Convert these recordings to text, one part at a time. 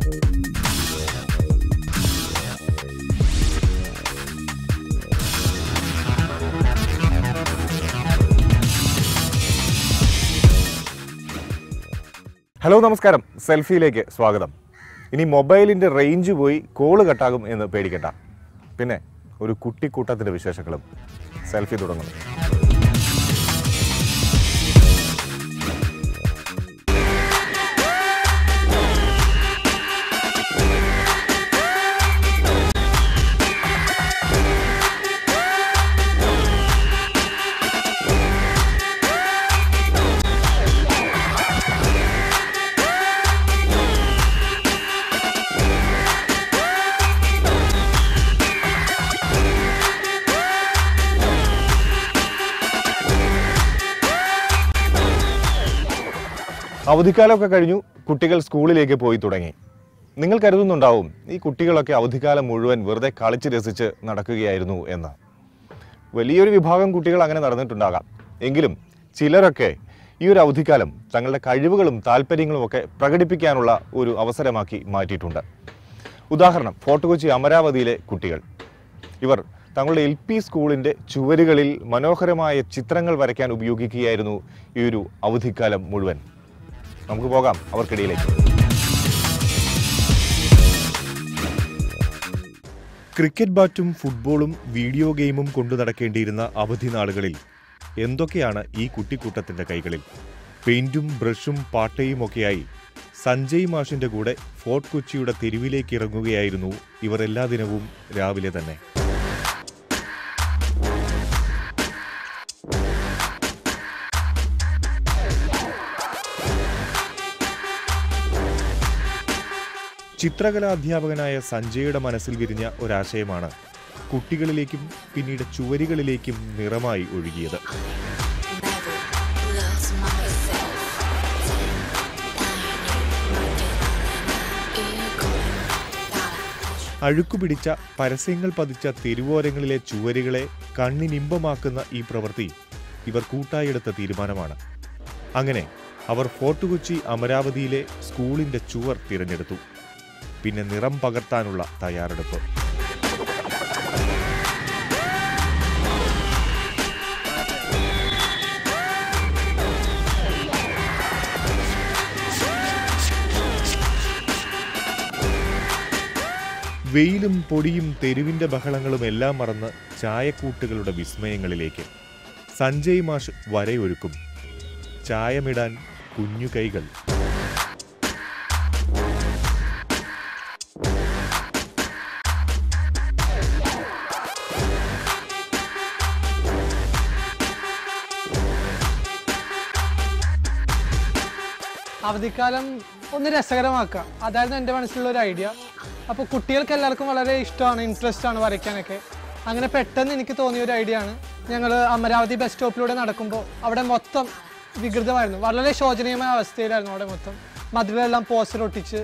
Hello നമസ്കാരം, സെൽഫിയിലേക്ക് സ്വാഗതം. ഇനി മൊബൈലിൻ്റെ റേഞ്ച് പോയി കോള് കട്ടാകും എന്ന് പേടിക്കണ്ട. പിന്നെ ഒരു കുട്ടിക്കൂട്ടത്തിൻ്റെ വിശേഷങ്ങളും. സെൽഫി തുടങ്ങുന്നു. അവധിക്കാലമൊക്കെ കഴിഞ്ഞു, കുട്ടികൾ സ്കൂളിലേക്ക് പോയി തുടങ്ങി. നിങ്ങൾ കരുതുന്നുണ്ടാവും ഈ കുട്ടികളൊക്കെ അവധിക്കാലം മുഴുവൻ വെറുതെ കളിച്ച് രസിച്ച് നടക്കുകയായിരുന്നു എന്ന്. വലിയൊരു വിഭാഗം കുട്ടികൾ അങ്ങനെ നടന്നിട്ടുണ്ടാകാം. എങ്കിലും ചിലരൊക്കെ ഈ ഒരു അവധിക്കാലം തങ്ങളുടെ കഴിവുകളും താല്പര്യങ്ങളും ഒക്കെ പ്രകടിപ്പിക്കാനുള്ള ഒരു അവസരമാക്കി മാറ്റിയിട്ടുണ്ട്. ഉദാഹരണം, ഫോർട്ട് കൊച്ചി അമരാവതിയിലെ കുട്ടികൾ. ഇവർ തങ്ങളുടെ LP സ്കൂളിൻ്റെ ചുവരുകളിൽ മനോഹരമായ ചിത്രങ്ങൾ വരയ്ക്കാൻ ഉപയോഗിക്കുകയായിരുന്നു ഈ ഒരു അവധിക്കാലം മുഴുവൻ. നമുക്ക് പോകാം അവർക്കിടയിലേക്ക്. ക്രിക്കറ്റ് ബാറ്റും ഫുട്ബോളും വീഡിയോ ഗെയിമും കൊണ്ടു നടക്കേണ്ടിയിരുന്ന അവധി നാളുകളിൽ എന്തൊക്കെയാണ് ഈ കുട്ടിക്കൂട്ടത്തിൻ്റെ കൈകളിൽ? പെയിന്റും ബ്രഷും പാട്ടയും ഒക്കെയായി സഞ്ജയ് മാഷിൻ്റെ കൂടെ ഫോർട്ട് കൊച്ചിയുടെ തെരുവിലേക്ക് ഇറങ്ങുകയായിരുന്നു ഇവർ എല്ലാ ദിനവും രാവിലെ തന്നെ. ചിത്രകലാധ്യാപകനായ സഞ്ജയുടെ മനസ്സിൽ വിരിഞ്ഞ ഒരാശയമാണ് കുട്ടികളിലേക്കും പിന്നീട് ചുവരുകളിലേക്കും നിറമായി ഒഴുകിയത്. അഴുക്കുപിടിച്ച പരസ്യങ്ങൾ പതിച്ച തെരുവോരങ്ങളിലെ ചുവരുകളെ കണ്ണിനിമ്പമാക്കുന്ന ഈ പ്രവൃത്തി ഇവർ കൂട്ടായെടുത്ത തീരുമാനമാണ്. അങ്ങനെ അവർ ഫോർട്ട് കൊച്ചി അമരാവതിയിലെ സ്കൂളിൻ്റെ ചുവർ തിരഞ്ഞെടുത്തു. പിന്നെ നിറം പകർത്താനുള്ള തയ്യാറെടുപ്പ്. വെയിലും പൊടിയും തെരുവിൻ്റെ ബഹളങ്ങളും എല്ലാം മറന്ന് ചായക്കൂട്ടുകളുടെ വിസ്മയങ്ങളിലേക്ക് സഞ്ജയ് മാഷ് വരയൊരുക്കും. ചായമിടാൻ കുഞ്ഞു കൈകൾ. അവധിക്കാലം ഒന്ന് രസകരമാക്കുക, അതായിരുന്നു എൻ്റെ മനസ്സിലുള്ള ഒരു ഐഡിയ. അപ്പോൾ കുട്ടികൾക്ക് എല്ലാവർക്കും വളരെ ഇഷ്ടമാണ്, ഇൻട്രസ്റ്റ് ആണ് വരയ്ക്കാനൊക്കെ. അങ്ങനെ പെട്ടെന്ന് എനിക്ക് തോന്നിയ ഒരു ഐഡിയ ആണ്. ഞങ്ങൾ അമരാവതി ബസ് സ്റ്റോപ്പിലൂടെ നടക്കുമ്പോൾ അവിടെ മൊത്തം വികൃതമായിരുന്നു, വളരെ ശോചനീയമായ അവസ്ഥയിലായിരുന്നു. അവിടെ മൊത്തം മതിലെല്ലാം പോസ്റ്റർ ഒട്ടിച്ച്,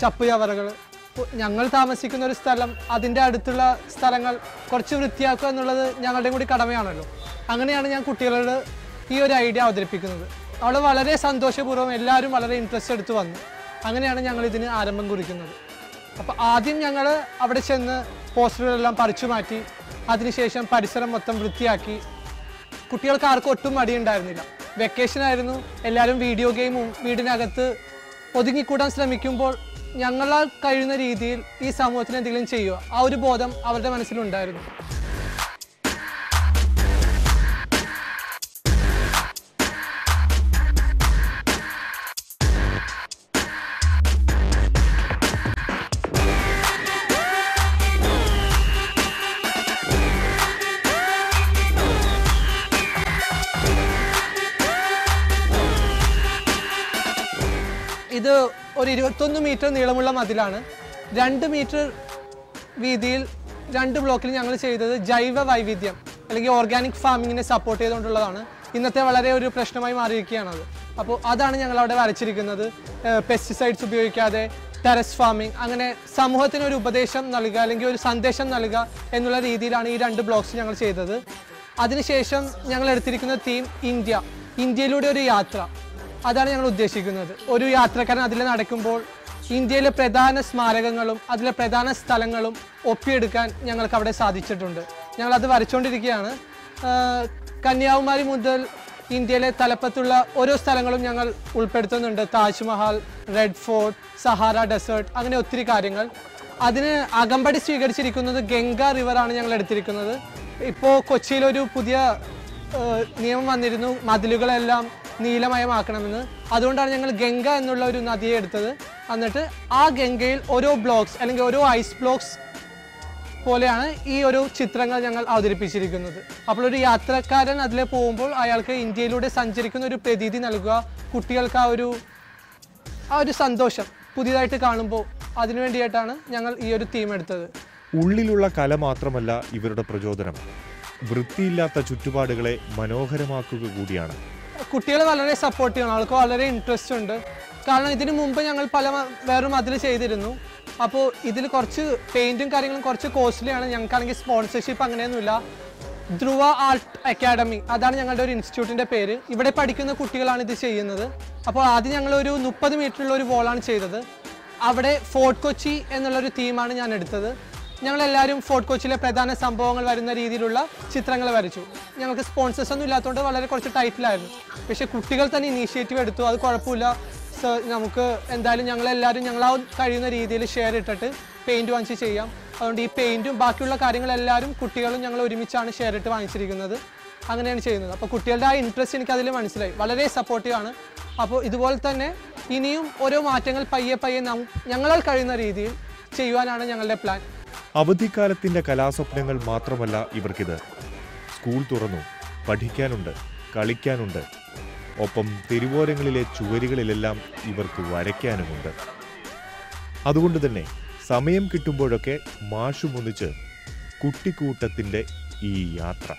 ചപ്പ് ചവറുകൾ. ഞങ്ങൾ താമസിക്കുന്ന ഒരു സ്ഥലം, അതിൻ്റെ അടുത്തുള്ള സ്ഥലങ്ങൾ കുറച്ച് വൃത്തിയാക്കുക എന്നുള്ളത് ഞങ്ങളുടെയും കൂടി കടമയാണല്ലോ. അങ്ങനെയാണ് ഞാൻ കുട്ടികളോട് ഈ ഒരു ഐഡിയ അവതരിപ്പിക്കുന്നത്. അവിടെ വളരെ സന്തോഷപൂർവ്വം എല്ലാവരും വളരെ ഇൻട്രസ്റ്റ് എടുത്ത് വന്നു. അങ്ങനെയാണ് ഞങ്ങൾ ഇതിന് ആരംഭം കുറിക്കുന്നത്. അപ്പോൾ ആദ്യം ഞങ്ങൾ അവിടെ ചെന്ന് പോസ്റ്ററുകളെല്ലാം പറിച്ചു മാറ്റി, അതിനുശേഷം പരിസരം മൊത്തം വൃത്തിയാക്കി. കുട്ടികൾക്ക് ആർക്കും ഒട്ടും മടിയുണ്ടായിരുന്നില്ല. വെക്കേഷൻ ആയിരുന്നു, എല്ലാവരും വീഡിയോ ഗെയിമും വീടിനകത്ത് ഒതുങ്ങിക്കൂടാൻ ശ്രമിക്കുമ്പോൾ ഞങ്ങളാൽ കഴിയുന്ന രീതിയിൽ ഈ സമൂഹത്തിന് എന്തെങ്കിലും ചെയ്യുക, ആ ഒരു ബോധം അവരുടെ മനസ്സിലുണ്ടായിരുന്നു. ഇത് ഒരു 21 മീറ്റർ നീളമുള്ള മതിലാണ്. 2 മീറ്റർ വീതിയിൽ 2 ബ്ലോക്കിൽ ഞങ്ങൾ ചെയ്തത് ജൈവ വൈവിധ്യം അല്ലെങ്കിൽ ഓർഗാനിക് ഫാമിങ്ങിനെ സപ്പോർട്ട് ചെയ്തുകൊണ്ടുള്ളതാണ്. ഇന്നത്തെ വളരെ ഒരു പ്രശ്നമായി മാറിയിരിക്കുകയാണത്. അപ്പോൾ അതാണ് ഞങ്ങളവിടെ വരച്ചിരിക്കുന്നത്. പെസ്റ്റിസൈഡ്സ് ഉപയോഗിക്കാതെ ടെറസ് ഫാമിംഗ്, അങ്ങനെ സമൂഹത്തിന് ഒരു ഉപദേശം നൽകുക അല്ലെങ്കിൽ ഒരു സന്ദേശം നൽകുക എന്നുള്ള രീതിയിലാണ് ഈ 2 ബ്ലോക്സ് ഞങ്ങൾ ചെയ്തത്. അതിനുശേഷം ഞങ്ങൾ എടുത്തിരിക്കുന്ന തീം ഇന്ത്യയിലൂടെ ഒരു യാത്ര. അതാണ് ഞങ്ങൾ ഉദ്ദേശിക്കുന്നത്. ഒരു യാത്രക്കാരൻ അതിൽ നടക്കുമ്പോൾ ഇന്ത്യയിലെ പ്രധാന സ്മാരകങ്ങളും അതിലെ പ്രധാന സ്ഥലങ്ങളും ഒപ്പിയെടുക്കാൻ ഞങ്ങൾക്ക് അവിടെ സാധിച്ചിട്ടുണ്ട്. ഞങ്ങളത് വരച്ചുകൊണ്ടിരിക്കുകയാണ്. കന്യാകുമാരി മുതൽ ഇന്ത്യയിലെ തലപ്പത്തുള്ള ഓരോ സ്ഥലങ്ങളും ഞങ്ങൾ ഉൾപ്പെടുത്തുന്നുണ്ട്. Taj Mahal, red fort, Sahara desert, അങ്ങനെ ഒത്തിരി കാര്യങ്ങൾ. അതിന് അകമ്പടി സ്വീകരിച്ചിരിക്കുന്നത് ഗംഗ റിവറാണ് ഞങ്ങൾ എടുത്തിരിക്കുന്നത്. ഇപ്പോൾ കൊച്ചിയിലൊരു പുതിയ നിയമം വന്നിരുന്നു, മതിലുകളെല്ലാം നീലമയമാക്കണമെന്ന്. അതുകൊണ്ടാണ് ഞങ്ങൾ ഗംഗ എന്നുള്ള ഒരു നദിയെ എടുത്തത്. എന്നിട്ട് ആ ഗംഗയിൽ ഓരോ ബ്ലോക്സ് അല്ലെങ്കിൽ ഓരോ ഐസ് ബ്ലോക്സ് പോലെയാണ് ഈ ഒരു ചിത്രങ്ങൾ ഞങ്ങൾ അവതരിപ്പിച്ചിരിക്കുന്നത്. അപ്പോൾ ഒരു യാത്രക്കാരൻ അതിൽ പോകുമ്പോൾ അയാൾക്ക് ഇന്ത്യയിലൂടെ സഞ്ചരിക്കുന്ന ഒരു പ്രതീതി നൽകുക, കുട്ടികൾക്ക് ആ ഒരു സന്തോഷം പുതിയതായിട്ട് കാണുമ്പോൾ, അതിനുവേണ്ടിയിട്ടാണ് ഞങ്ങൾ ഈ ഒരു തീം എടുത്തത്. ഉള്ളിലുള്ള കല മാത്രമല്ല ഇവരുടെ പ്രചോദനം, വൃത്തിയില്ലാത്ത ചുറ്റുപാടുകളെ മനോഹരമാക്കുക കൂടിയാണ്. കുട്ടികൾ വളരെ സപ്പോർട്ടീവാണ്, അവർക്ക് വളരെ ഇൻട്രസ്റ്റ് ഉണ്ട്. കാരണം ഇതിനു മുമ്പ് ഞങ്ങൾ വേറെ മതിൽ ചെയ്തിരുന്നു. അപ്പോൾ ഇതിൽ കുറച്ച് പെയിൻറ്റും കാര്യങ്ങളും കുറച്ച് കോസ്റ്റ്ലിയാണ്. ഞങ്ങൾക്കാണെങ്കിൽ സ്പോൺസർഷിപ്പ് അങ്ങനെയൊന്നുമില്ല. ധ്രുവ ആർട്ട് അക്കാഡമി, അതാണ് ഞങ്ങളുടെ ഒരു ഇൻസ്റ്റിറ്റ്യൂട്ടിൻ്റെ പേര്. ഇവിടെ പഠിക്കുന്ന കുട്ടികളാണ് ഇത് ചെയ്യുന്നത്. അപ്പോൾ ആദ്യം ഞങ്ങളൊരു 30 മീറ്ററുള്ള ഒരു വോളാണ് ചെയ്തത്. അവിടെ ഫോർട്ട് കൊച്ചി എന്നുള്ളൊരു തീമാണ് ഞാൻ എടുത്തത്. ഞങ്ങളെല്ലാവരും ഫോർട്ട് കൊച്ചിയിലെ പ്രധാന സംഭവങ്ങൾ വരുന്ന രീതിയിലുള്ള ചിത്രങ്ങൾ വരച്ചു. ഞങ്ങൾക്ക് സ്പോൺസേഴ്സ് ഒന്നും ഇല്ലാത്തതുകൊണ്ട് വളരെ കുറച്ച് ടൈറ്റിലായിരുന്നു. പക്ഷേ കുട്ടികൾ തന്നെ ഇനീഷ്യേറ്റീവ് എടുത്തു. അത് കുഴപ്പമില്ല സർ, നമുക്ക് എന്തായാലും ഞങ്ങളെല്ലാവരും ഞങ്ങളാ കഴിയുന്ന രീതിയിൽ ഷെയർ ഇട്ടിട്ട് പെയിൻറ്റ് വാങ്ങിച്ച് ചെയ്യാം. അതുകൊണ്ട് ഈ പെയിൻറ്റും ബാക്കിയുള്ള കാര്യങ്ങളെല്ലാവരും കുട്ടികളും ഞങ്ങൾ ഒരുമിച്ചാണ് ഷെയർ ഇട്ട് വാങ്ങിച്ചിരിക്കുന്നത്. അങ്ങനെയാണ് ചെയ്യുന്നത്. അപ്പോൾ കുട്ടികളുടെ ആ ഇൻട്രസ്റ്റ് എനിക്കതിൽ മനസ്സിലായി, വളരെ സപ്പോർട്ടീവാണ്. അപ്പോൾ ഇതുപോലെ തന്നെ ഇനിയും ഓരോ മാറ്റങ്ങൾ പയ്യെ ഞങ്ങളാൽ കഴിയുന്ന രീതിയിൽ ചെയ്യുവാനാണ് ഞങ്ങളുടെ പ്ലാൻ. അവധിക്കാലത്തിൻ്റെ കലാസ്വപ്നങ്ങൾ മാത്രമല്ല ഇവർക്കിത്. സ്കൂൾ തുറന്നു, പഠിക്കാനുണ്ട്, കളിക്കാനുണ്ട്. ഒപ്പം തെരുവോരങ്ങളിലെ ചുവരുകളിലെല്ലാം ഇവർക്ക് വരയ്ക്കാനുമുണ്ട്. അതുകൊണ്ട് തന്നെ സമയം കിട്ടുമ്പോഴൊക്കെ മാഷുമൊന്നിച്ച് കുട്ടിക്കൂട്ടത്തിൻ്റെ ഈ യാത്ര.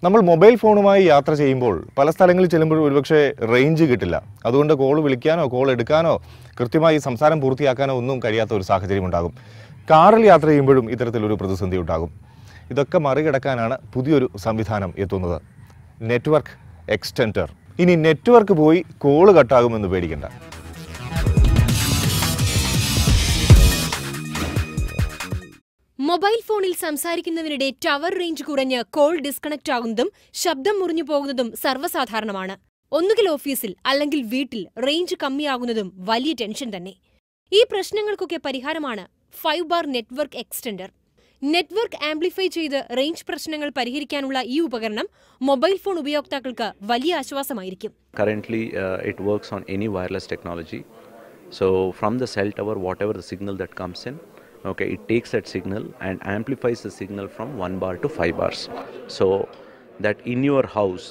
നമ്മൾ മൊബൈൽ ഫോണുമായി യാത്ര ചെയ്യുമ്പോൾ പല സ്ഥലങ്ങളിൽ ചെല്ലുമ്പോൾ ഒരുപക്ഷെ റേഞ്ച് കിട്ടില്ല. അതുകൊണ്ട് കോൾ വിളിക്കാനോ കോൾ എടുക്കാനോ കൃത്യമായി സംസാരം പൂർത്തിയാക്കാനോ ഒന്നും കഴിയാത്ത ഒരു സാഹചര്യം ഉണ്ടാകും. കാറിൽ യാത്ര ചെയ്യുമ്പോഴും ഇത്തരത്തിലൊരു പ്രതിസന്ധി ഉണ്ടാകും. ഇതൊക്കെ മറികടക്കാനാണ് പുതിയൊരു സംവിധാനം എത്തുന്നത്, നെറ്റ്വർക്ക് എക്സ്റ്റെൻഡർ. ഇനി നെറ്റ്വർക്ക് പോയി കോള് കട്ടാകുമെന്ന് പേടിക്കണ്ട. മൊബൈൽ ഫോണിൽ സംസാരിക്കുന്നതിനിടെ ടവർ റേഞ്ച് കുറഞ്ഞ് കോൾ ഡിസ്കണക്ട് ആകുന്നതും ശബ്ദം മുറിഞ്ഞു പോകുന്നതും സർവ്വസാധാരണമാണ്. ഒന്നുകിൽ ഓഫീസിൽ അല്ലെങ്കിൽ വീട്ടിൽ റേഞ്ച് കമ്മിയാകുന്നതും വലിയ ടെൻഷൻ തന്നെ. ഈ പ്രശ്നങ്ങൾക്കൊക്കെ പരിഹാരമാണ് 5 bar network extender. Network amplify ചെയ്ത് റേഞ്ച് പ്രശ്നങ്ങൾ പരിഹരിക്കാനുള്ള ഈ ഉപകരണം മൊബൈൽ ഫോൺ ഉപയോക്താക്കൾക്ക് വലിയ ആശ്വാസമായിരിക്കും. Currently, it works on any wireless technology. So from the cell tower, whatever the signal that comes in, okay, it takes that signal and amplifies the signal from 1 bar to 5 bars. So that in your house,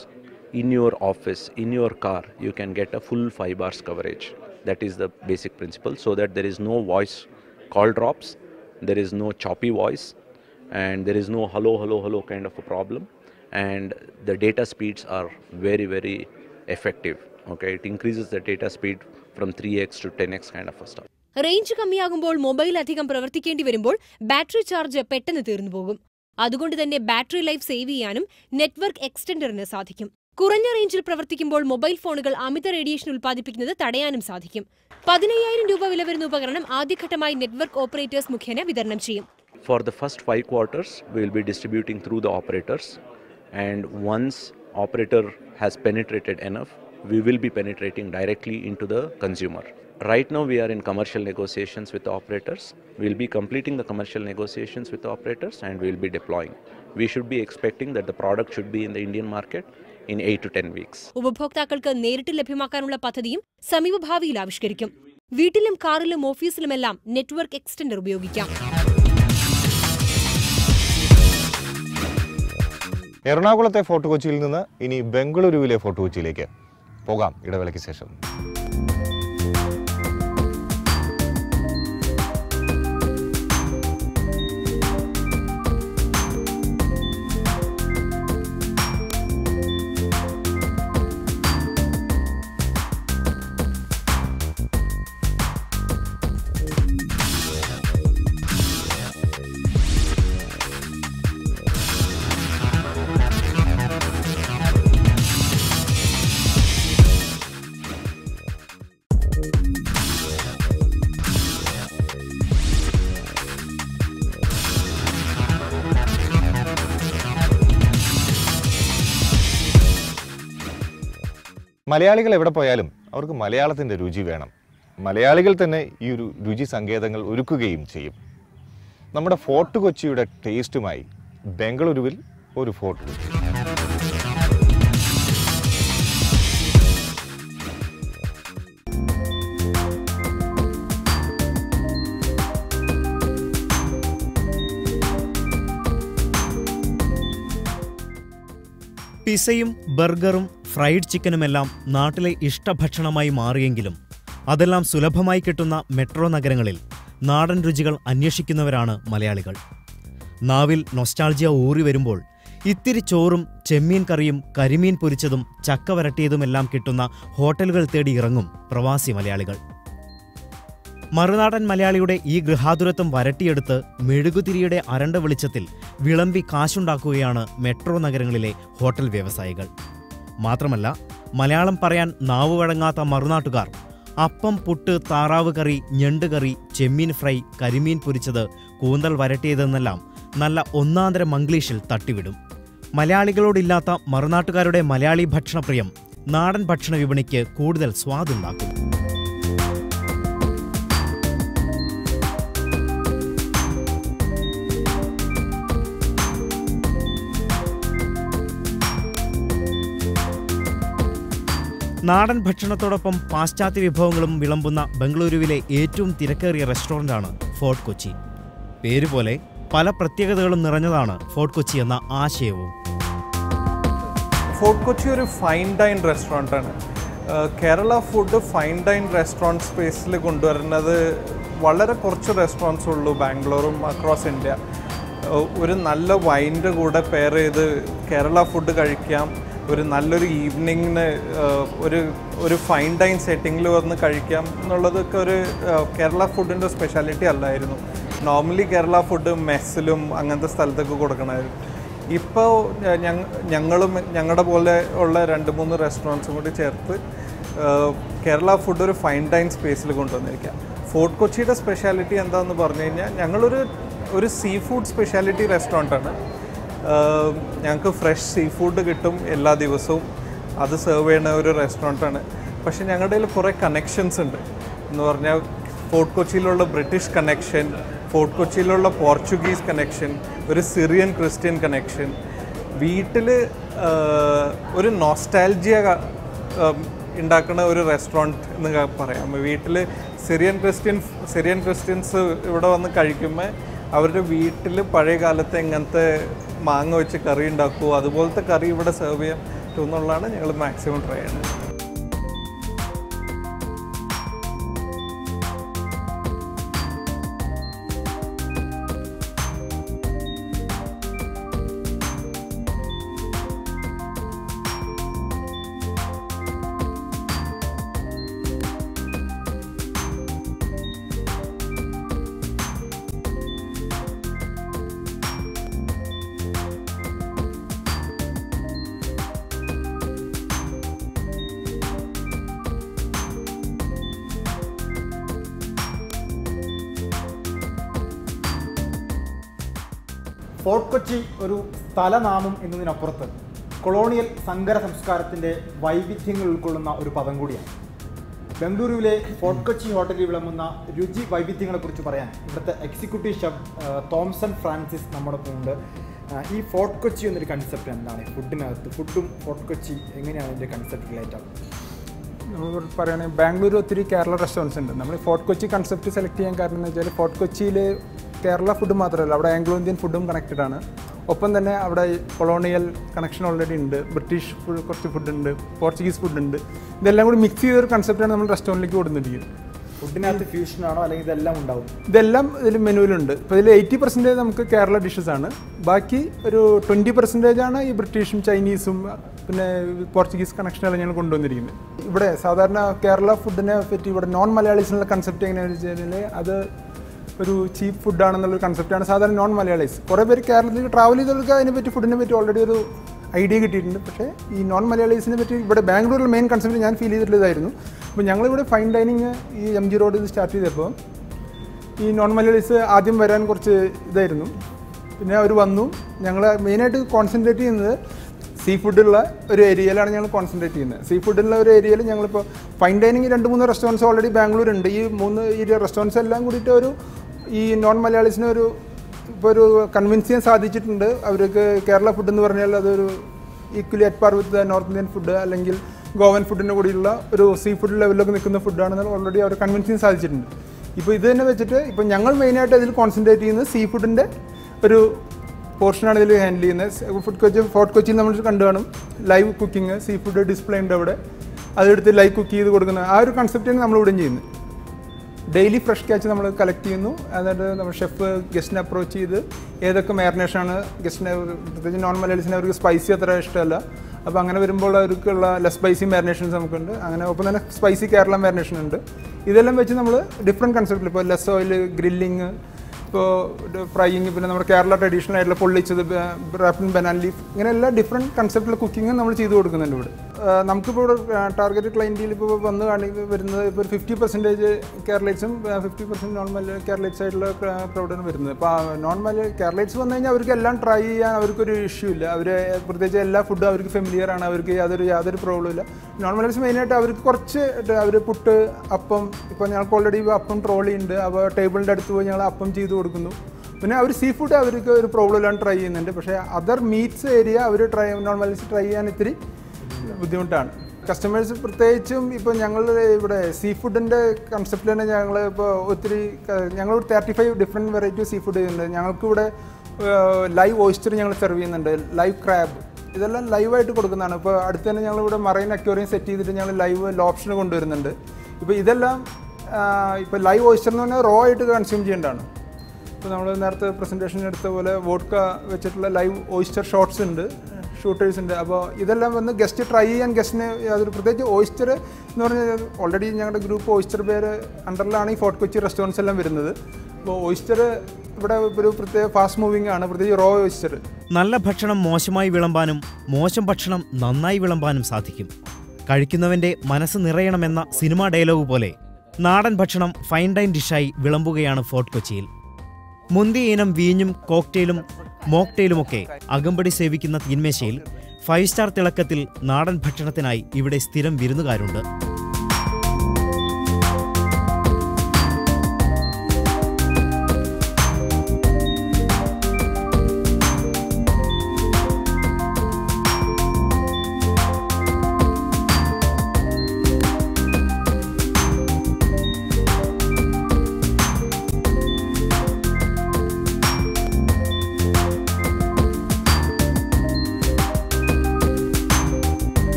in your office, in your car, you can get a full 5 bars coverage. That is the basic principle, so that there is no voice call drops, there is no choppy voice, and there is no hello kind of a problem, and the data speeds are very, very effective. Okay, it increases the data speed from 3x to 10x kind of a stuff. Range കമ്മിയാകുമ്പോൾ mobile അധികം പ്രവർത്തിക്കേണ്ടി വരുമ്പോൾ battery charge പെട്ടെന്ന് തീർന്നു പോകും. അതുകൊണ്ട് തന്നെ battery life save ചെയ്യാനും നെറ്റ്വർക്ക് എക്സ്റ്റെൻഡറിന് സാധിക്കും. കുറഞ്ഞ റേഞ്ചിൽ പ്രവർത്തിക്കുമ്പോൾ മൊബൈൽ ഫോണുകൾ അമിത റേഡിയേഷൻ ഉൽപ്പാദിപ്പിക്കുന്നത് തടയാനും സാധിക്കും. 15,000 രൂപ വില വരുന്ന ഉപകരണം ആദ്യഘട്ടമായി നെറ്റ്വർക്ക് ഓപ്പറേറ്റേഴ്സ് മുഖേന വിതരണം ചെയ്യും. For the first 5 quarters, we will be distributing through the operators, and once operator has penetrated enough, we will be penetrating directly into the consumer. Right now we are in commercial negotiations with the operators. We will be completing the commercial negotiations with the operators and we will be deploying. We should be expecting that the product should be in the Indian market in 8 to 10 weeks. ഉപഭോക്താക്കൾക്ക് നേരിട്ട് ലഭ്യമാക്കാനുള്ള പദ്ധതിയും സമീപഭാവിയിൽ ആവിഷ്കരിക്കും. വീട്ടിലും കാറിലും ഓഫീസിലുമെല്ലാം network extender ഉപയോഗിക്കാം. എറണാകുളത്തെ fort കൊച്ചിയിൽ നിന്ന് ഇനി ബംഗളൂരുവിലെ ഫോർട്ട് കൊച്ചിയിലേക്ക് പോകാം ഇടവേളയ്ക്ക് ശേഷം. മലയാളികൾ എവിടെ പോയാലും അവർക്ക് മലയാളത്തിൻ്റെ രുചി വേണം. മലയാളികൾ തന്നെ ഈ ഒരു രുചി സങ്കേതങ്ങൾ ഒരുക്കുകയും ചെയ്യും. നമ്മുടെ ഫോർട്ട് കൊച്ചിയുടെ ടേസ്റ്റുമായി ബംഗളൂരുവിൽ ഒരു ഫോർട്ട് കൊച്ചി. പിസയും ബർഗറും ഫ്രൈഡ് ചിക്കനുമെല്ലാം നാട്ടിലെ ഇഷ്ടഭക്ഷണമായി മാറിയെങ്കിലും അതെല്ലാം സുലഭമായി കിട്ടുന്ന മെട്രോ നഗരങ്ങളിൽ നാടൻ രുചികൾ അന്വേഷിക്കുന്നവരാണ് മലയാളികൾ. നാവിൽ നൊസ്റ്റാൾജിയ ഊറി വരുമ്പോൾ ഇത്തിരി ചോറും ചെമ്മീൻ കറിയും കരിമീൻ പൊരിച്ചതും ചക്ക വരട്ടിയതുമെല്ലാം കിട്ടുന്ന ഹോട്ടലുകൾ തേടി ഇറങ്ങും പ്രവാസി മലയാളികൾ. മറുനാടൻ മലയാളിയുടെ ഈ ഗൃഹാതുരത്വം വരട്ടിയെടുത്ത് മെഴുകുതിരിയുടെ അരണ്ട വെളിച്ചത്തിൽ വിളമ്പി കാശുണ്ടാക്കുകയാണ് മെട്രോ നഗരങ്ങളിലെ ഹോട്ടൽ വ്യവസായികൾ. മാത്രമല്ല, മലയാളം പറയാൻ നാവ് വഴങ്ങാത്ത മറുനാട്ടുകാർ അപ്പം, പുട്ട്, താറാവ് കറി, ഞണ്ട് കറി, ചെമ്മീൻ ഫ്രൈ, കരിമീൻ പൊരിച്ചത്, കൂന്തൽ വരട്ടിയതെന്നെല്ലാം നല്ല ഒന്നാന്തര മംഗ്ലീഷിൽ തട്ടിവിടും. മലയാളികളോടില്ലാത്ത മറുനാട്ടുകാരുടെ മലയാളി ഭക്ഷണപ്രിയം നാടൻ ഭക്ഷണ വിപണിക്ക് കൂടുതൽ സ്വാദുണ്ടാക്കും. നാടൻ ഭക്ഷണത്തോടൊപ്പം പാശ്ചാത്യ വിഭവങ്ങളും വിളമ്പുന്ന ബംഗളൂരുവിലെ ഏറ്റവും തിരക്കേറിയ റെസ്റ്റോറൻ്റാണ് ഫോർട്ട് കൊച്ചി. പേരുപോലെ പല പ്രത്യേകതകളും നിറഞ്ഞതാണ് ഫോർട്ട് കൊച്ചി എന്ന ആശയവും. ഫോർട്ട് കൊച്ചി ഒരു ഫൈൻ ഡൈൻ റെസ്റ്റോറൻ്റാണ്. Kerala food fine dine restaurant സ്പേസിൽ കൊണ്ടുവരുന്നത് വളരെ കുറച്ച് റെസ്റ്റോറൻറ്റ്സ് ഉള്ളൂ ബാംഗ്ലൂരും അക്രോസ് ഇന്ത്യ. ഒരു നല്ല വൈൻ്റെ കൂടെ പെയർ ചെയ്ത് കേരള ഫുഡ് കഴിക്കാം. ഒരു നല്ലൊരു ഈവനിങ്ങിന് ഒരു ഫൈൻ ഡൈൻ സെറ്റിങ്ങിൽ വന്ന് കഴിക്കാം എന്നുള്ളതൊക്കെ ഒരു കേരള ഫുഡിൻ്റെ സ്പെഷ്യാലിറ്റി അല്ലായിരുന്നു. നോർമലി കേരള ഫുഡ് മെസ്സിലും അങ്ങനത്തെ സ്ഥലത്തൊക്കെ കൊടുക്കണമായിരുന്നു. ഇപ്പോൾ ഞങ്ങളും ഞങ്ങളുടെ പോലെ ഉള്ള 2-3 റെസ്റ്റോറൻറ്റ്സും കൂടി ചേർത്ത് കേരള ഫുഡ് ഒരു ഫൈൻ ഡൈൻ സ്പേസിൽ കൊണ്ടുവന്നിരിക്കുക. ഫോർട്ട് കൊച്ചിയുടെ സ്പെഷ്യാലിറ്റി എന്താണെന്ന് പറഞ്ഞു കഴിഞ്ഞാൽ ഞങ്ങളൊരു സീ ഫുഡ് സ്പെഷ്യാലിറ്റി റെസ്റ്റോറൻറ്റാണ്. ഞങ്ങൾക്ക് ഫ്രഷ് സീ ഫുഡ് കിട്ടും എല്ലാ ദിവസവും. അത് സെർവ് ചെയ്യുന്ന ഒരു റെസ്റ്റോറൻറ്റാണ്. പക്ഷേ ഞങ്ങളുടെ കയ്യിൽ കുറേ കണക്ഷൻസ് ഉണ്ട്. എന്ന് പറഞ്ഞാൽ ഫോർട്ട് കൊച്ചിയിലുള്ള ബ്രിട്ടീഷ് കണക്ഷൻ, ഫോർട്ട് കൊച്ചിയിലുള്ള പോർച്ചുഗീസ് കണക്ഷൻ, ഒരു സിറിയൻ ക്രിസ്ത്യൻ കണക്ഷൻ. വീട്ടിൽ ഒരു നോസ്റ്റാൽജിയ ഉണ്ടാക്കുന്ന ഒരു റെസ്റ്റോറൻറ്റ് എന്ന് പറയാം. വീട്ടിൽ സിറിയൻ ക്രിസ്ത്യൻസ് ഇവിടെ വന്ന് കഴിക്കുമ്പോൾ അവരുടെ വീട്ടിൽ പഴയ കാലത്തെ എങ്ങനത്തെ മാങ്ങ വെച്ച് കറി ഉണ്ടാക്കുമോ അതുപോലത്തെ കറി ഇവിടെ സെർവ് ചെയ്യാൻ പറ്റുമെന്നുള്ളതാണ് ഞങ്ങൾ മാക്സിമം ട്രൈ ചെയ്യുന്നത്. ഫോർട്ട് കൊച്ചി ഒരു സ്ഥലനാമം എന്നതിനപ്പുറത്ത് കൊളോണിയൽ സങ്കര സംസ്കാരത്തിൻ്റെ വൈവിധ്യങ്ങൾ ഉൾക്കൊള്ളുന്ന ഒരു പദം കൂടിയാണ്. ബംഗളൂരുവിലെ ഫോർട്ട് കൊച്ചി ഹോട്ടലിൽ വിളമ്പുന്ന രുചി വൈവിധ്യങ്ങളെക്കുറിച്ച് പറയാൻ ഇവിടുത്തെ എക്സിക്യൂട്ടീവ് ഷെഫ് തോംസൺ ഫ്രാൻസിസ് നമ്മോടൊപ്പം ഉണ്ട്. ഈ ഫോർട്ട് കൊച്ചി എന്നൊരു കൺസെപ്റ്റ് എന്താണ്? ഫുഡിനകത്ത് ഫുഡും ഫോർട്ട് കൊച്ചി എങ്ങനെയാണ് ഇതിൻ്റെ കൺസെപ്റ്റ് റിലേറ്റ് ആവുന്നത്? നമ്മൾ പറയുകയാണെങ്കിൽ ബാംഗ്ലൂർ ഒത്തിരി കേരള റെസ്റ്റോറൻറ്റ്സ് ഉണ്ട്. നമ്മൾ ഫോർട്ട് കൊച്ചി കൺസെപ്റ്റ് സെലക്ട് ചെയ്യാൻ കാരണം എന്ന് വെച്ചാൽ ഫോർട്ട് കൊച്ചിയിൽ കേരള ഫുഡ് മാത്രമല്ല, അവിടെ ആംഗ്ലോ ഇന്ത്യൻ ഫുഡും കണക്റ്റഡ് ആണ്. ഒപ്പം തന്നെ അവിടെ കൊളോണിയൽ കണക്ഷൻ ഓൾറെഡി ഉണ്ട്. ബ്രിട്ടീഷ് ഫുഡ് കുറച്ച് ഫുഡുണ്ട്, പോർച്ചുഗീസ് ഫുഡുണ്ട്. ഇതെല്ലാം കൂടി മിക്സ് ചെയ്തൊരു കൺസെപ്റ്റാണ് നമ്മൾ റെസ്റ്റോറൻറ്റിലേക്ക് കൊടുത്തിരിക്കുന്നത്. ഫുഡിനകത്ത് ഫ്യൂഷനാണോ അല്ലെങ്കിൽ ഇതെല്ലാം ഉണ്ടാവും? ഇതെല്ലാം ഇതിൽ മെനുവിലുണ്ട്. ഇപ്പോൾ ഇതിൽ 80% നമുക്ക് കേരള ഡിഷസ് ആണ്. ബാക്കി ഒരു 20% ആണ് ഈ ബ്രിട്ടീഷും ചൈനീസും പിന്നെ പോർച്ചുഗീസ് കണക്ഷനെല്ലാം ഞങ്ങൾ കൊണ്ടുവന്നിരിക്കുന്നത്. ഇവിടെ സാധാരണ കേരള ഫുഡിനെ പറ്റി ഇവിടെ നോൺ മലയാളീസിനുള്ള കൺസെപ്റ്റ് എങ്ങനെയാണെന്ന് വെച്ച് കഴിഞ്ഞാൽ അത് ഒരു ചീപ്പ് ഫുഡാണെന്നുള്ളൊരു കൺസെപ്റ്റാണ് സാധാരണ നോൺ മലയാളീസ്. കുറേ പേര് കേരളത്തിൽ ട്രാവൽ ചെയ്തവർക്ക് അതിനെപ്പറ്റി ഫുഡിനെ പറ്റി ഓൾറെഡി ഒരു ഐഡിയ കിട്ടിയിട്ടുണ്ട്. പക്ഷേ ഈ നോൺ മലയാളീസിനെ പറ്റി ഇവിടെ ബാംഗ്ലൂരിൽ മെയിൻ കൺസെപ്റ്റ് ഞാൻ ഫീൽ ചെയ്തിട്ടുള്ളതായിരുന്നു. അപ്പോൾ ഞങ്ങളിവിടെ ഫൈൻ ഡൈനിങ് ഈ MG റോഡിൽ സ്റ്റാർട്ട് ചെയ്തപ്പോൾ ഈ നോൺ മലയാളീസ് ആദ്യം വരാൻ കുറച്ച് ഇതായിരുന്നു. പിന്നെ അവർ വന്നു. ഞങ്ങൾ മെയിനായിട്ട് കോൺസെൻട്രേറ്റ് ചെയ്യുന്നത് സീ ഫുഡുള്ള ഒരു ഏരിയയിലാണ് ഞങ്ങൾ കോൺസെൻട്രേറ്റ് ചെയ്യുന്നത്. സീ ഫുഡുള്ള ഒരു ഏരിയയിൽ ഞങ്ങളിപ്പോൾ ഫൈൻ ഡൈനിങ് 2-3 റെസ്റ്റോറൻറ്റ്സ് ഓൾറെഡി ബാംഗ്ലൂരുണ്ട്. ഈ 3 റെസ്റ്റോറൻറ്റ്സ് എല്ലാം കൂടിയിട്ട് ഒരു ഈ നോൺ മലയാളീസിന് ഇപ്പോൾ ഒരു കൺവിൻസ് ചെയ്യാൻ സാധിച്ചിട്ടുണ്ട്. അവർക്ക് കേരള ഫുഡ് എന്ന് പറഞ്ഞാൽ അതൊരു equally at par with north Indian food അല്ലെങ്കിൽ ഗോവൻ ഫുഡിൻ്റെ കൂടിയുള്ള ഒരു സീ ഫുഡ് ലെവലിലൊക്കെ നിൽക്കുന്ന ഫുഡാണെന്ന് ഓൾറെഡി അവർ കൺവിൻസ് ചെയ്യാൻ സാധിച്ചിട്ടുണ്ട്. ഇപ്പോൾ ഇത് തന്നെ വെച്ചിട്ട് ഇപ്പോൾ ഞങ്ങൾ മെയിനായിട്ട് ഇതിൽ കോൺസെൻട്രേറ്റ് ചെയ്യുന്നത് സീ ഫുഡിൻ്റെ ഒരു പോർഷനാണ് ഇതിൽ ഹാൻഡിൽ ചെയ്യുന്നത്. ഫോർട്ട് കൊച്ചിയിൽ നമ്മൾ കണ്ടു കാണും live cooking, sea food display ഉണ്ട് അവിടെ, അതെടുത്ത് ലൈവ് കുക്ക് ചെയ്ത് കൊടുക്കുന്ന ആ ഒരു കൺസെപ്റ്റാണ് നമ്മൾ ഇവിടെയും ചെയ്യുന്നത്. ഡെയിലി ഫ്രഷ് ക്യാച്ച് നമ്മൾ കളക്ട് ചെയ്യുന്നു. എന്നിട്ട് നമ്മൾ ഷെഫ് ഗസ്റ്റിനെ അപ്രോച്ച് ചെയ്ത് ഏതൊക്കെ മാരിനേഷനാണ് ഗസ്റ്റിനെ, പ്രത്യേകിച്ച് നോൺ മലയാളീസിന് അവർക്ക് സ്പൈസി അത്ര ഇഷ്ടമല്ല, അപ്പോൾ അങ്ങനെ വരുമ്പോൾ അവർക്കുള്ള ലെസ് സ്പൈസി മാരിനേഷൻസ് നമുക്കുണ്ട്. അങ്ങനെ ഒപ്പം തന്നെ സ്പൈസി കേരള മാരിനേഷൻ ഉണ്ട്. ഇതെല്ലാം വെച്ച് നമ്മൾ ഡിഫറെൻറ്റ് കൺസെപ്റ്റിൽ ഇപ്പോൾ ലെസ് ഓയിൽ, ഗ്രില്ലിങ്, ഇപ്പോൾ ഫ്രൈയിങ്, പിന്നെ നമ്മുടെ കേരള ട്രഡീഷണൽ ആയിട്ടുള്ള പൊള്ളിച്ചത്, റാപ്പിൻ ബനാന ലീഫ്, ഇങ്ങനെ എല്ലാ ഡിഫറെൻറ്റ് കൺസെപ്റ്റിലുള്ള കുക്കിംഗ് നമ്മൾ ചെയ്ത് കൊടുക്കുന്നുണ്ട് ഇവിടെ. നമുക്കിപ്പോൾ ഇവിടെ ടാർഗറ്റ് ക്ലൈൻറ്റിൽ ഇപ്പോൾ വന്ന് വരുന്നത് ഇപ്പോൾ ഒരു 50% കേരളൈറ്റ്സും 50% നോൺ മലയാളി കേരളൈറ്റ്സ് ആയിട്ടുള്ള ക്രൗഡാണ് വരുന്നത്. അപ്പോൾ നോൺ മലയാളി കേരളൈറ്റ്സ് വന്നു കഴിഞ്ഞാൽ അവർക്ക് എല്ലാം ട്രൈ ചെയ്യാൻ അവർക്കൊരു ഇഷ്യൂ ഇല്ല. അവർ പ്രത്യേകിച്ച് എല്ലാ ഫുഡും അവർക്ക് ഫെമിലിയർ ആണ്, അവർക്ക് യാതൊരു പ്രോബ്ലം ഇല്ല. നോൺ മലയാളീസ് മെയിനായിട്ട് അവർക്ക് കുറച്ച് അവർ പുട്ട്, അപ്പം, ഇപ്പോൾ ഞങ്ങൾക്ക് ഓൾറെഡി അപ്പം ട്രോളി ഉണ്ട്, അപ്പോൾ ടേബിളിൻ്റെ അടുത്ത് പോയി ഞങ്ങൾ അപ്പം ചെയ്ത് കൊടുക്കുന്നു. പിന്നെ അവർ സീ ഫുഡ് അവർക്ക് ഒരു പ്രോബ്ലം ഇല്ലാണ്ട് ട്രൈ ചെയ്യുന്നുണ്ട്. പക്ഷേ അതർ മീറ്റ്സ് ഏരിയ അവർ നോൺ മലയാളീസ് ട്രൈ ചെയ്യാൻ ഇത്തിരി ബുദ്ധിമുട്ടാണ്. കസ്റ്റമേഴ്സ് പ്രത്യേകിച്ചും ഇപ്പോൾ ഞങ്ങൾ ഇവിടെ സീ ഫുഡിൻ്റെ കൺസെപ്റ്റിൽ തന്നെ ഞങ്ങൾ ഇപ്പോൾ ഞങ്ങൾ 35 ഡിഫറെൻറ്റ് വെറൈറ്റി സീ ഫുഡ് ചെയ്യുന്നുണ്ട്. ഞങ്ങൾക്കിവിടെ ലൈവ് ഓയിസ്റ്റർ ഞങ്ങൾ സെർവ് ചെയ്യുന്നുണ്ട്, ലൈവ് ക്രാബ്, ഇതെല്ലാം ലൈവായിട്ട് കൊടുക്കുന്നതാണ്. ഇപ്പോൾ അടുത്ത് തന്നെ ഞങ്ങളിവിടെ മറൈൻ അക്വേറിയം സെറ്റ് ചെയ്തിട്ട് ഞങ്ങൾ ലൈവ് ലോപ്ഷന് കൊണ്ടുവരുന്നുണ്ട്. ഇപ്പോൾ ഇതെല്ലാം ഇപ്പോൾ ലൈവ് ഓയിസ്റ്റർ എന്ന് പറഞ്ഞാൽ റോ ആയിട്ട് കൺസ്യൂം ചെയ്യേണ്ടതാണ്. ഇപ്പോൾ നമ്മൾ നേരത്തെ പ്രസൻറ്റേഷൻ എടുത്ത പോലെ വോഡ്ക വെച്ചിട്ടുള്ള ലൈവ് ഓയിസ്റ്റർ ഷോട്ട്സ് ഉണ്ട്, ഷൂട്ടേഴ്സ് ഉണ്ട്. അപ്പോൾ ഇതെല്ലാം വന്ന് ഗസ്റ്റ് ട്രൈ ചെയ്യാൻ ഗസ്റ്റിന് യാതൊരു, പ്രത്യേകിച്ച് ഓയിസ്റ്റർ എന്ന് പറഞ്ഞാൽ ഓൾറെഡി ഞങ്ങളുടെ ഗ്രൂപ്പ് ഓയിസ്റ്റർ പേര് അണ്ടറിലാണ് ഈ ഫോർട്ട് കൊച്ചി റെസ്റ്റോറൻറ്റ്സ് എല്ലാം വരുന്നത്. അപ്പോൾ ഓയിസ്റ്റർ ഇവിടെ ഒരു പ്രത്യേക ഫാസ്റ്റ് മൂവിങ് ആണ്, പ്രത്യേകിച്ച് റോ ഓയിസ്റ്റർ. നല്ല ഭക്ഷണം മോശമായി വിളമ്പാനും മോശം ഭക്ഷണം നന്നായി വിളമ്പാനും സാധിക്കും. കഴിക്കുന്നവൻ്റെ മനസ്സ് നിറയണമെന്ന സിനിമാ ഡയലോഗ് പോലെ നാടൻ ഭക്ഷണം ഫൈൻ ഡൈൻ ഡിഷായി വിളമ്പുകയാണ് ഫോർട്ട് കൊച്ചിയിൽ. മുന്തിയ ഇനം വീഞ്ഞും കോക്ടെയിലും മോക്ടെയിലുമൊക്കെ അകമ്പടി സേവിക്കുന്ന തീന്മേശയിൽ 5 സ്റ്റാർ തിളക്കത്തിൽ നാടൻ ഭക്ഷണത്തിനായി ഇവിടെ സ്ഥിരം വിരുന്നുകാരുണ്ട്.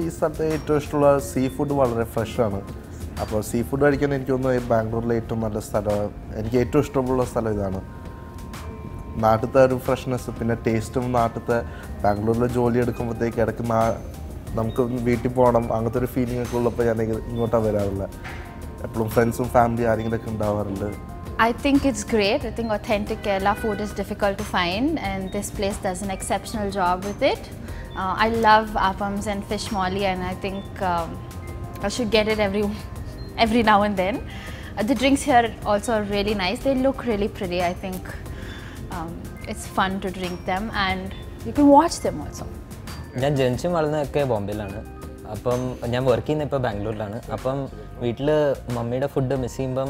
ഈ സ്ഥലത്ത് ഏറ്റവും ഇഷ്ടമുള്ള സീ ഫുഡ് വളരെ ഫ്രഷാണ്. അപ്പോൾ സീ ഫുഡ് കഴിക്കാൻ എനിക്ക് തോന്നുന്നു ബാംഗ്ലൂരിലെ ഏറ്റവും നല്ല സ്ഥലമാണ്. എനിക്ക് ഏറ്റവും ഇഷ്ടമുള്ള സ്ഥലം ഇതാണ്. നാട്ടിലത്തെ ഒരു ഫ്രഷ്നെസ്, പിന്നെ ടേസ്റ്റും നാട്ടിലത്തെ. ബാംഗ്ലൂരിൽ ജോലി എടുക്കുമ്പോഴത്തേക്ക് ഇടയ്ക്ക് നമുക്ക് വീട്ടിൽ പോകണം, അങ്ങനത്തെ ഒരു ഫീലിംഗ് ഒക്കെ ഉള്ളപ്പോൾ ഞാൻ ഇങ്ങോട്ടാണ് വരാറുള്ളത്. എപ്പോഴും ഫ്രണ്ട്സും ഫാമിലി ആരെങ്കിലുമൊക്കെ ഉണ്ടാവാറുണ്ട്. I think it's great. I think authentic Kerala food is difficult to find, and this place does an exceptional job with it. I love appams and fish molly, and I think I should get it every now and then. The drinks here also are really nice. They look really pretty. I think it's fun to drink them, and you can watch them also. ഞാൻ ജനിച്ചും വളർന്നതൊക്കെ ബോംബെയിലാണ്. അപ്പം ഞാൻ work ചെയ്യുന്നത് ഇപ്പോൾ ബാംഗ്ലൂരിലാണ്. അപ്പം വീട്ടിൽ മമ്മിയുടെ food miss ചെയ്യുമ്പം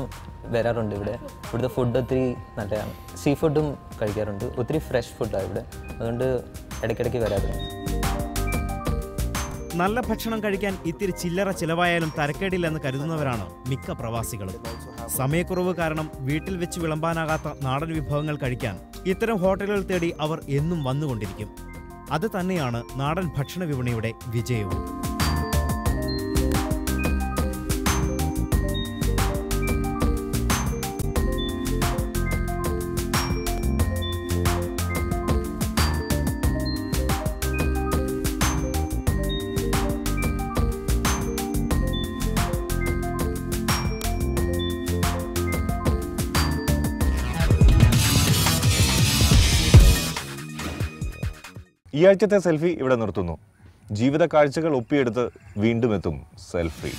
വരാറുണ്ട് ഇവിടെ. ഇവിടുത്തെ ഫുഡ് ഒത്തിരി നല്ലതാണ്. സീ ഫുഡും കഴിക്കാറുണ്ട്. ഒത്തിരി ഫ്രഷ് ഫുഡാണ് ഇവിടെ, അതുകൊണ്ട് ഇടയ്ക്കിടയ്ക്ക് വരാറുണ്ട്. നല്ല ഭക്ഷണം കഴിക്കാൻ ഇത്തിരി ചില്ലറ ചിലവായാലും തരക്കേടില്ലെന്ന് കരുതുന്നവരാണ് മിക്ക പ്രവാസികളും. സമയക്കുറവ് കാരണം വീട്ടിൽ വെച്ച് വിളമ്പാനാകാത്ത നാടൻ വിഭവങ്ങൾ കഴിക്കാൻ ഇത്തരം ഹോട്ടലുകൾ തേടി അവർ എന്നും വന്നുകൊണ്ടിരിക്കും. അത് തന്നെയാണ് നാടൻ ഭക്ഷണ വിപണിയുടെ വിജയവും. ഈ ആഴ്ചത്തെ സെൽഫി ഇവിടെ നിർത്തുന്നു. ജീവിത കാഴ്ചകൾ ഒപ്പിയെടുത്ത് വീണ്ടും എത്തും സെൽഫി.